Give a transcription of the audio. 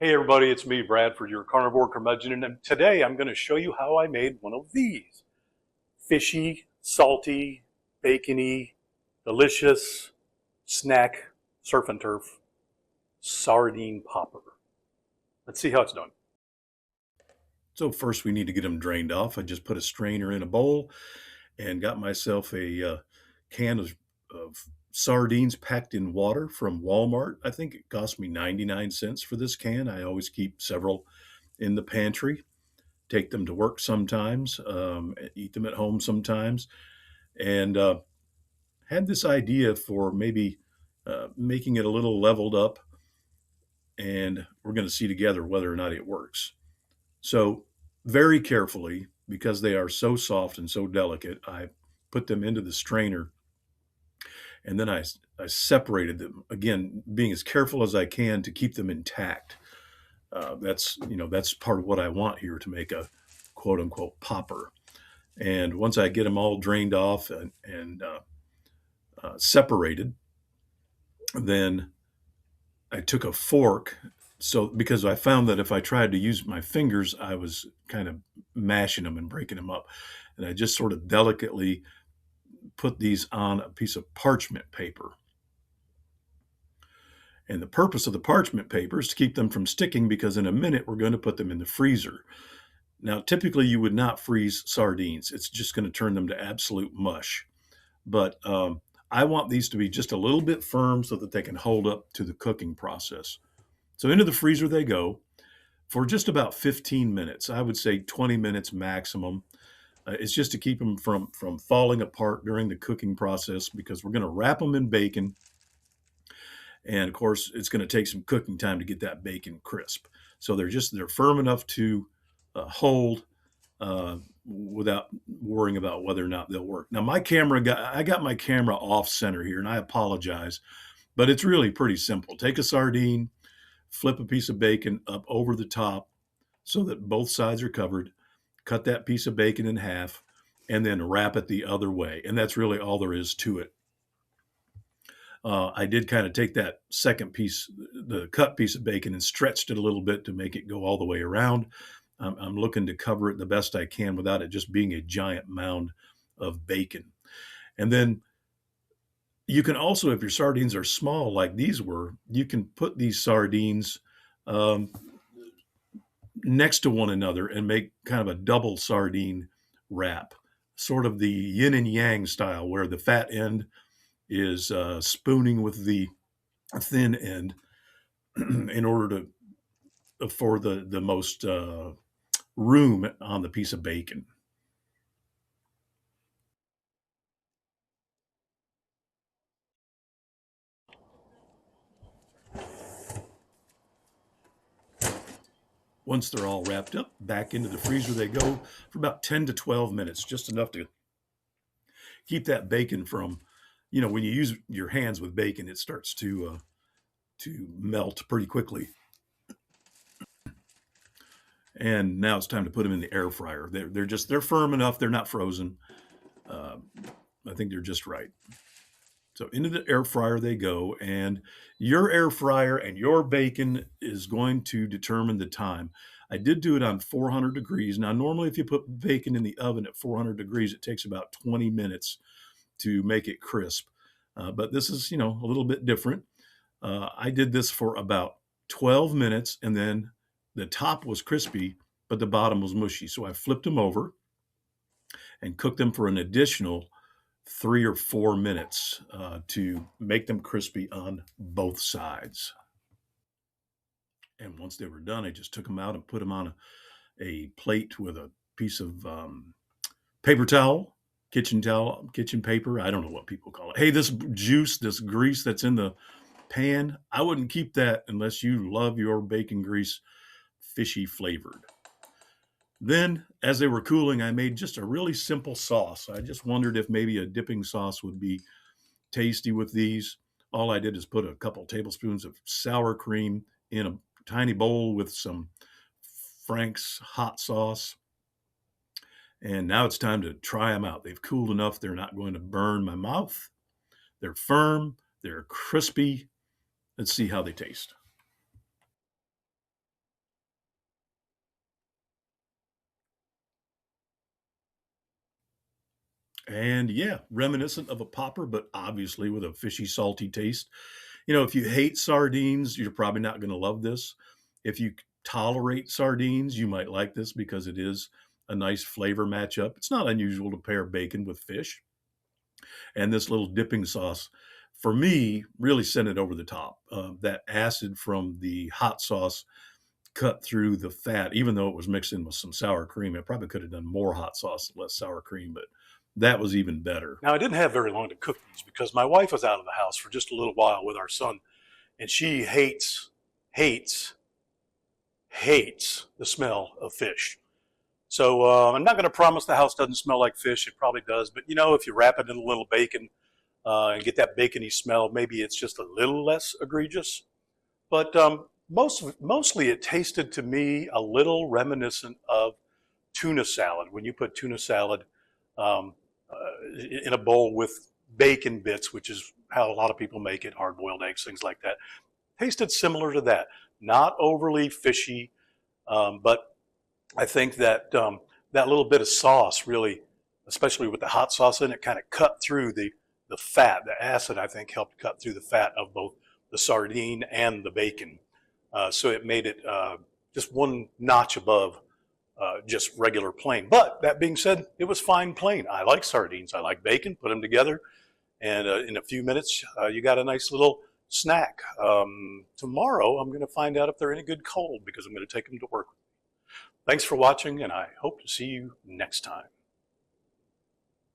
Hey everybody, it's me, Brad, for your Carnivore Curmudgeon, and today I'm going to show you how I made one of these. Fishy, salty, bacony, delicious snack surf and turf sardine popper. Let's see how it's done. So first we need to get them drained off. I just put a strainer in a bowl and got myself a can of sardines packed in water from Walmart. I think it cost me 99 cents for this can. I always keep several in the pantry, take them to work sometimes, eat them at home sometimes, and had this idea for maybe making it a little leveled up, and we're going to see together whether or not it works. So, very carefully, because they are so soft and so delicate, I put them into the strainer, and then I separated them again, being as careful as I can to keep them intact. That's part of what I want here to make a quote unquote popper. And once I get them all drained off and separated, then I took a fork. So, because I found that if I tried to use my fingers, I was kind of mashing them and breaking them up. And I just sort of delicately put these on a piece of parchment paper. And the purpose of the parchment paper is to keep them from sticking, because in a minute we're going to put them in the freezer. Now, typically you would not freeze sardines. It's just going to turn them to absolute mush. But I want these to be just a little bit firm so that they can hold up to the cooking process. So into the freezer they go for just about 15 minutes. I would say 20 minutes maximum. It's just to keep them from falling apart during the cooking process, because we're going to wrap them in bacon. And of course, it's going to take some cooking time to get that bacon crisp. So they're firm enough to hold without worrying about whether or not they'll work. Now, I got my camera off center here, and I apologize, but it's really pretty simple. Take a sardine, flip a piece of bacon up over the top so that both sides are covered, cut that piece of bacon in half, and then wrap it the other way. And that's really all there is to it. I did kind of take that second piece, the cut piece of bacon, and stretched it a little bit to make it go all the way around. I'm looking to cover it the best I can without it just being a giant mound of bacon. And then you can also, if your sardines are small like these were, you can put these sardines um, next to one another and make kind of a double sardine wrap, sort of the yin and yang style, where the fat end is spooning with the thin end in order to for the most room on the piece of bacon. Once they're all wrapped up, back into the freezer they go for about 10 to 12 minutes, just enough to keep that bacon from, when you use your hands with bacon, it starts to melt pretty quickly. And now it's time to put them in the air fryer. They're firm enough. They're not frozen. Uh, I think they're just right. So into the air fryer they go, and your air fryer and your bacon is going to determine the time. I did do it on 400 degrees. Now, normally if you put bacon in the oven at 400 degrees, it takes about 20 minutes to make it crisp. But this is, a little bit different. I did this for about 12 minutes, and then the top was crispy, but the bottom was mushy. So I flipped them over and cooked them for an additional 3 or 4 minutes to make them crispy on both sides. And once they were done, I just took them out and put them on a plate with a piece of paper towel, kitchen paper. I don't know what people call it. Hey, this juice, this grease that's in the pan, I wouldn't keep that unless you love your bacon grease fishy flavored. Then, as they were cooling, I made just a really simple sauce. I just wondered if maybe a dipping sauce would be tasty with these. All I did is put a couple tablespoons of sour cream in a tiny bowl with some Frank's hot sauce. And now it's time to try them out. They've cooled enough, they're not going to burn my mouth. They're firm, they're crispy. Let's see how they taste. And yeah, reminiscent of a popper, but obviously with a fishy, salty taste. You know, if you hate sardines, you're probably not going to love this. If you tolerate sardines, you might like this because it is a nice flavor matchup. It's not unusual to pair bacon with fish. And this little dipping sauce, for me, really sent it over the top. That acid from the hot sauce cut through the fat, even though it was mixed in with some sour cream. It probably could have done more hot sauce, less sour cream, but that was even better. Now, I didn't have very long to cook these because my wife was out of the house for just a little while with our son, and she hates, hates the smell of fish. So I'm not going to promise the house doesn't smell like fish. It probably does, but you know, if you wrap it in a little bacon and get that bacony smell, maybe it's just a little less egregious. But mostly, it tasted to me a little reminiscent of tuna salad. When you put tuna salad um, in a bowl with bacon bits, which is how a lot of people make it, hard-boiled eggs, things like that, tasted similar to that. Not overly fishy, but I think that that little bit of sauce really, especially with the hot sauce in it, kind of cut through the fat. The acid, I think, helped cut through the fat of both the sardine and the bacon. So it made it just one notch above just regular plain. But that being said, it was fine plain. I like sardines. I like bacon. Put them together, and in a few minutes, you got a nice little snack. Tomorrow, I'm going to find out if they're any good cold because I'm going to take them to work. Thanks for watching, and I hope to see you next time.